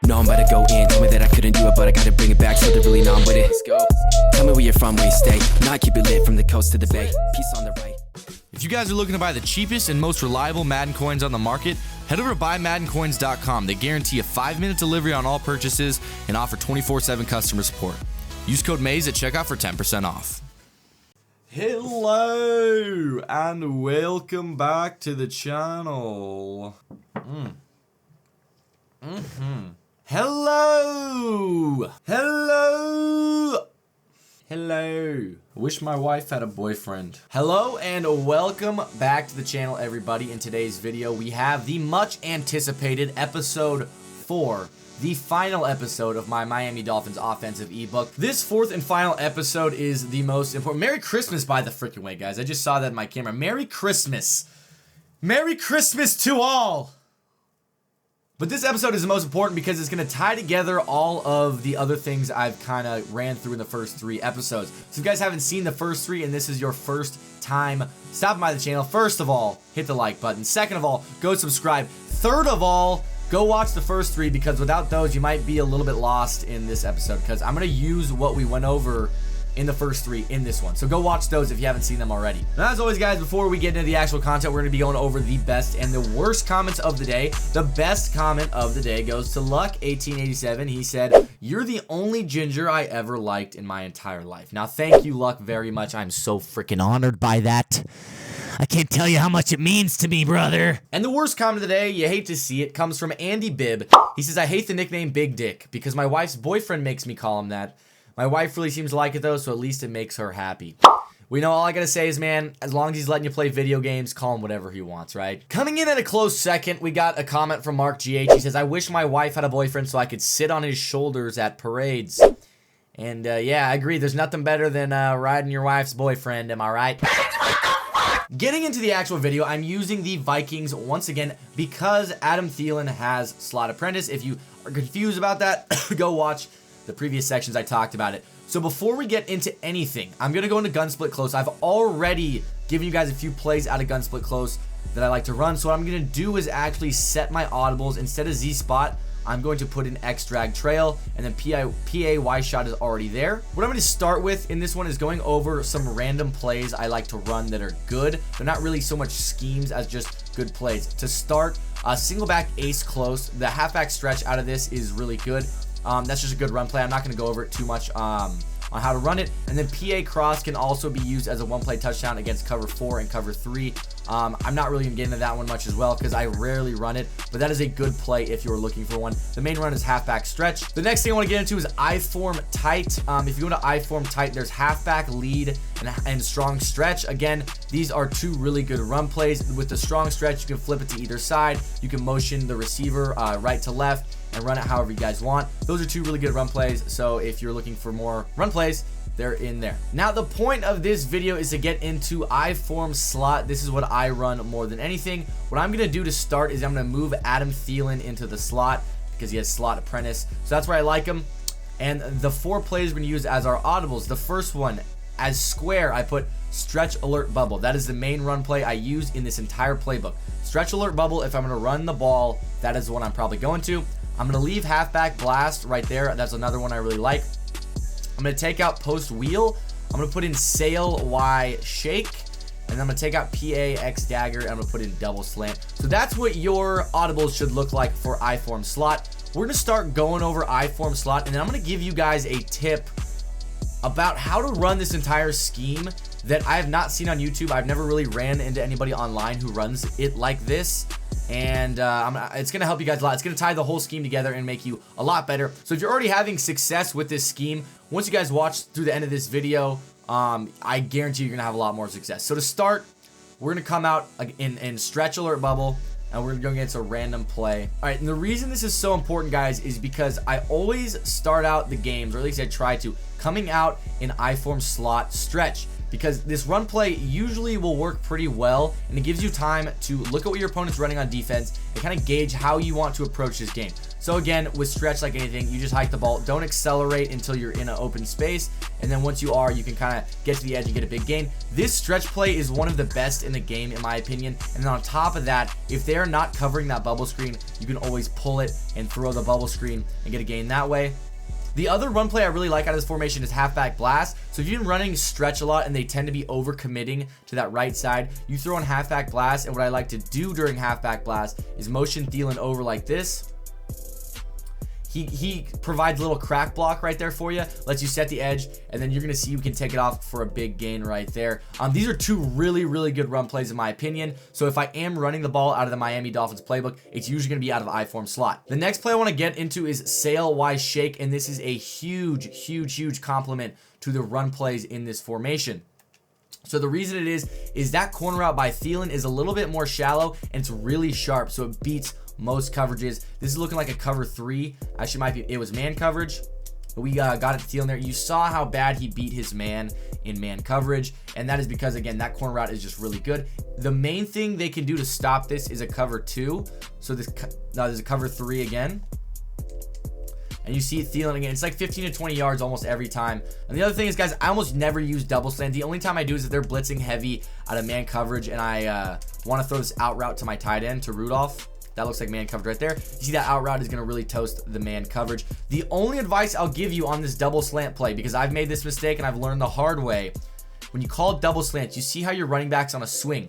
No, I'm about to go in. Told me that I couldn't do it, but I gotta bring it back, so they're really numb with it. Let's go. Tell me where you're from, where you stay. No, I keep it lit from the coast to the bay. Peace on the right. If you guys are looking to buy the cheapest and most reliable Madden coins on the market, head over to buymaddencoins.com. They guarantee a 5-minute delivery on all purchases and offer 24/7 customer support. Use code MAZE at checkout for 10% off. Hello and welcome back to the channel. Hello. I wish my wife had a boyfriend. Hello and welcome back to the channel, everybody. In today's video, we have the much anticipated episode 4, the final episode of my Miami Dolphins offensive ebook. This fourth and final episode is the most important. Merry Christmas, by the freaking way, guys. I just saw that in my camera. Merry Christmas. Merry Christmas to all. But this episode is the most important because it's going to tie together all of the other things I've kind of ran through in the first 3 episodes. So if you guys haven't seen the first 3 and this is your first time stopping by the channel, first of all, hit the like button. Second of all, go subscribe. Third of all, go watch the first 3 because without those, you might be a little bit lost in this episode because I'm going to use what we went over in the first 3 in this one. So go watch those if you haven't seen them already. Now, as always, guys, before we get into the actual content, we're going to be going over the best and the worst comments of the day. The best comment of the day goes to Luck1887. He said, "You're the only ginger I ever liked in my entire life." Now, thank you, Luck, very much. I'm so freaking honored by that. I can't tell you how much it means to me, brother. And the worst comment of the day, you hate to see it, comes from Andy Bibb. He says, "I hate the nickname Big Dick because my wife's boyfriend makes me call him that. My wife really seems to like it though, so at least it makes her happy." We know all I gotta say is, man, as long as he's letting you play video games, call him whatever he wants, right? Coming in at a close second, we got a comment from Mark GH. He says, "I wish my wife had a boyfriend so I could sit on his shoulders at parades." And yeah, I agree. There's nothing better than riding your wife's boyfriend, am I right? Getting into the actual video, I'm using the Vikings once again because Adam Thielen has slot apprentice. If you are confused about that, go watch the previous sections I talked about it. So before we get into anything, I'm going to go into gun split close. I've already given you guys a few plays out of gun split close that I like to run. So what I'm going to do is actually set my audibles. Instead of Z spot, I'm going to put in X drag trail, and then PA Y shot is already there. What I'm going to start with in this one is going over some random plays I like to run that are good. They're not really so much schemes as just good plays. To start, single back ace close. The halfback stretch out of this is really good. That's just a good run play. I'm not going to go over it too much on how to run it. And then PA cross can also be used as a one-play touchdown against cover 4 and cover 3. I'm not really going to get into that one much as well because I rarely run it, but that is a good play if you're looking for one. The main run is halfback stretch. The next thing I want to get into is I-form tight. If you go to I-form tight, there's halfback lead and strong stretch. Again, these are 2 really good run plays. With the strong stretch, you can flip it to either side. You can motion the receiver right to left and run it however you guys want. Those are 2 really good run plays. So if you're looking for more run plays, they're in there. Now, the point of this video is to get into I-form slot. This is what I run more than anything. What I'm going to do to start is I'm going to move Adam Thielen into the slot because he has slot apprentice. So that's where I like him. And the 4 plays we're going to use as our audibles. The first one, as square, I put stretch alert bubble. That is the main run play I use in this entire playbook. Stretch alert bubble, if I'm going to run the ball, that is the one I'm probably going to. I'm going to leave halfback blast right there. That's another one I really like. I'm going to take out post wheel. I'm going to put in sail Y shake. And then I'm going to take out PA X dagger. And I'm going to put in double slant. So that's what your audibles should look like for I-form slot. We're going to start going over I-form slot. And then I'm going to give you guys a tip about how to run this entire scheme that I have not seen on YouTube. I've never really ran into anybody online who runs it like this. And it's going to help you guys a lot. It's going to tie the whole scheme together and make you a lot better. So if you're already having success with this scheme, once you guys watch through the end of this video, I guarantee you're going to have a lot more success. So to start, we're going to come out in stretch alert bubble, and we're going against a random play. All right, and the reason this is so important, guys, is because I always start out the games, or at least I try to, coming out in I-form slot stretch. Because this run play usually will work pretty well, and it gives you time to look at what your opponent's running on defense and kind of gauge how you want to approach this game. So again, with stretch, like anything, you just hike the ball. Don't accelerate until you're in an open space. And then once you are, you can kind of get to the edge and get a big gain. This stretch play is one of the best in the game, in my opinion. And then on top of that, if they're not covering that bubble screen, you can always pull it and throw the bubble screen and get a gain that way. The other run play I really like out of this formation is halfback blast. So if you've been running stretch a lot and they tend to be over committing to that right side, you throw in halfback blast. And what I like to do during halfback blast is motion Thielen over like this. He provides a little crack block right there for you, lets you set the edge, and then you're going to see you can take it off for a big gain right there. These are two really, really good run plays in my opinion. So if I am running the ball out of the Miami Dolphins playbook, it's usually going to be out of the I-form slot. The next play I want to get into is sail, Y shake, and this is a huge, huge, huge compliment to the run plays in this formation. So the reason it is that corner route by Thielen is a little bit more shallow and it's really sharp, so it beats most coverages. This is looking like a cover 3. Actually, it was man coverage. But we got it to Thielen there. You saw how bad he beat his man in man coverage, and that is because, again, that corner route is just really good. The main thing they can do to stop this is a cover 2. So there's a cover 3 again. And you see Thielen again. It's like 15 to 20 yards almost every time. And the other thing is, guys, I almost never use double slant. The only time I do is if they're blitzing heavy out of man coverage and I want to throw this out route to my tight end, to Rudolph. That looks like man coverage right there. You see that out route is going to really toast the man coverage. The only advice I'll give you on this double slant play, because I've made this mistake and I've learned the hard way, when you call double slants, you see how your running back's on a swing.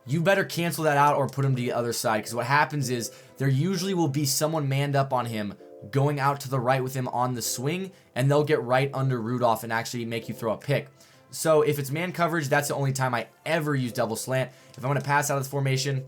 You better cancel that out or put him to the other side, because what happens is there usually will be someone manned up on him going out to the right with him on the swing, and they'll get right under Rudolph and actually make you throw a pick. So if it's man coverage, that's the only time I ever use double slant. If I'm going to pass out of this formation,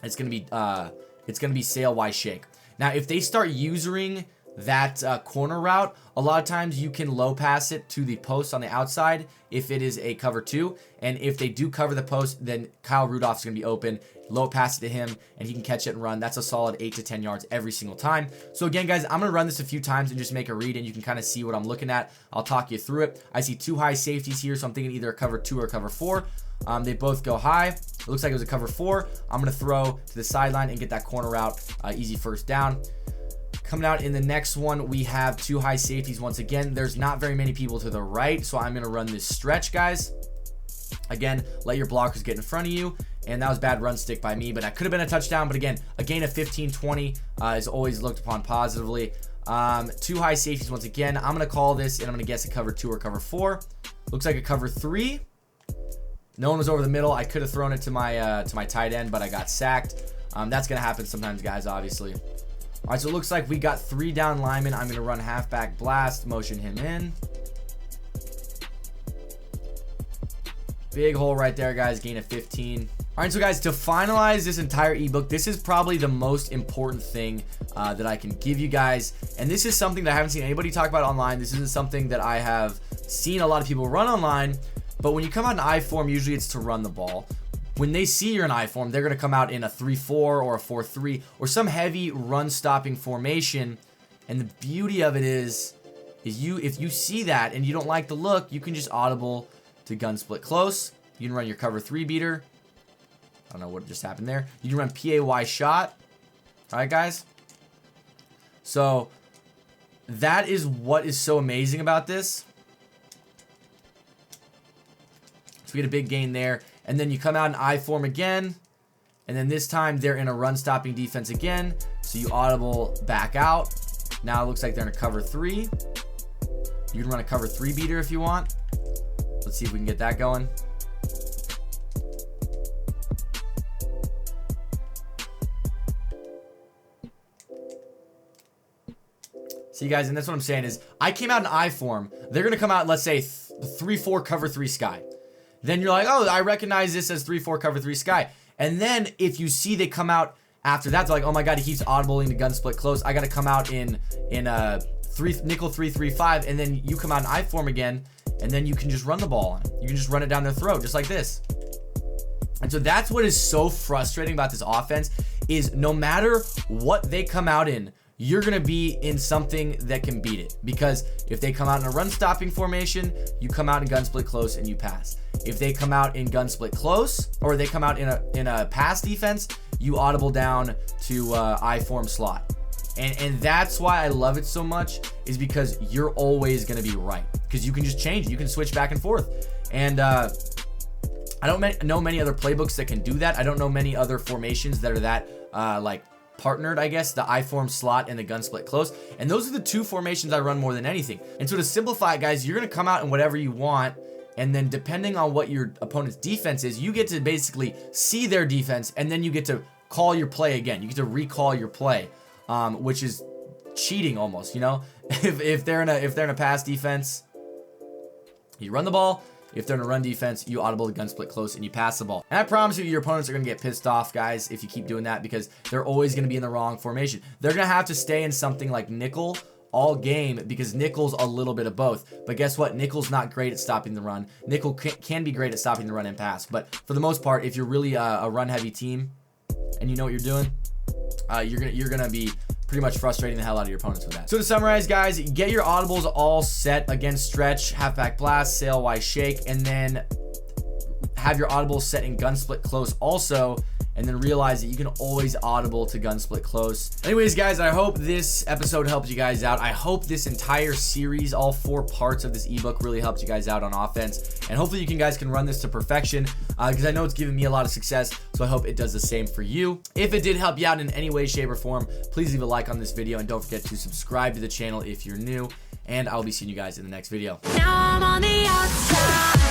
it's going to be sail, Y shake. Now, if they start using that corner route, a lot of times you can low pass it to the post on the outside if it is a cover 2. And if they do cover the post, then Kyle Rudolph's going to be open. Low pass it to him, and he can catch it and run. That's a solid 8 to 10 yards every single time. So again, guys, I'm going to run this a few times and just make a read, and you can kind of see what I'm looking at. I'll talk you through it. I see 2 high safeties here, so I'm thinking either a cover 2 or a cover 4. They both go high. It looks like it was a cover 4. I'm going to throw to the sideline and get that corner route. Easy first down. Coming out in the next one, we have 2 high safeties. Once again, there's not very many people to the right, so I'm going to run this stretch, guys. Again, let your blockers get in front of you. And that was bad run stick by me, but that could have been a touchdown. But again, a gain of 15-20 is always looked upon positively. 2 high safeties once again. I'm going to call this, and I'm going to guess a cover 2 or cover 4. Looks like a cover 3. No one was over the middle. I could have thrown it to my tight end, but I got sacked. That's going to happen sometimes, guys, obviously. All right, so it looks like we got 3 down linemen. I'm going to run halfback blast, motion him in. Big hole right there, guys. Gain of 15. All right, so guys, to finalize this entire ebook, this is probably the most important thing that I can give you guys. And this is something that I haven't seen anybody talk about online. This isn't something that I have seen a lot of people run online. But when you come out in I form, usually it's to run the ball. When they see you're in I form, they're going to come out in a 3-4 or a 4-3 or some heavy run-stopping formation. And the beauty of it is if you see that and you don't like the look, you can just audible to gun split close. You can run your cover 3 beater. I don't know what just happened there. You can run PAY shot. All right, guys. So that is what is so amazing about this. So we get a big gain there. And then you come out in I form again. And then this time they're in a run-stopping defense again. So you audible back out. Now it looks like they're in a cover 3. You can run a cover 3 beater if you want. Let's see if we can get that going. See, guys, and that's what I'm saying is I came out in I form. They're going to come out, let's say, 3-4 cover 3 sky. Then you're like, oh, I recognize this as 3-4 cover 3 sky. And then if you see they come out after that, they're like, oh my God, he keeps audibling the gun split close. I got to come out in a nickel 3-3-5, and then you come out in I form again, and then you can just run the ball on them. You can just run it down their throat, just like this. And so that's what is so frustrating about this offense is no matter what they come out in, you're going to be in something that can beat it. Because if they come out in a run-stopping formation, you come out in gun split close and you pass. If they come out in gun split close, or they come out in a pass defense, you audible down to I form slot. And that's why I love it so much, is because you're always going to be right, because you can just change it. You can switch back and forth. And I don't know many other playbooks that can do that. I don't know many other formations that are that like partnered, I guess, the I-form slot and the gun split close. And those are the two formations I run more than anything. And so to simplify it, guys, you're going to come out in whatever you want. And then depending on what your opponent's defense is, you get to basically see their defense, and then you get to call your play again. You get to recall your play, which is cheating almost, you know? If they're in a pass defense, you run the ball. If they're in a run defense, you audible the gun split close and you pass the ball. And I promise you, your opponents are going to get pissed off, guys, if you keep doing that, because they're always going to be in the wrong formation. They're going to have to stay in something like nickel all game, because nickel's a little bit of both. But guess what? Nickel's not great at stopping the run. Nickel can be great at stopping the run and pass. But for the most part, if you're really a run-heavy team and you know what you're doing, you're gonna be pretty much frustrating the hell out of your opponents with that. So to summarize, guys, get your audibles all set against stretch, halfback blast, sail, Y shake, and then have your audibles set in gun split close also, and then realize that you can always audible to gun split close. Anyways, guys, I hope this episode helped you guys out. I hope this entire series, all 4 parts of this ebook, really helped you guys out on offense. And hopefully you guys can run this to perfection, because I know it's given me a lot of success, so I hope it does the same for you. If it did help you out in any way, shape, or form, please leave a like on this video, and don't forget to subscribe to the channel if you're new. And I'll be seeing you guys in the next video. Now I'm on the outside.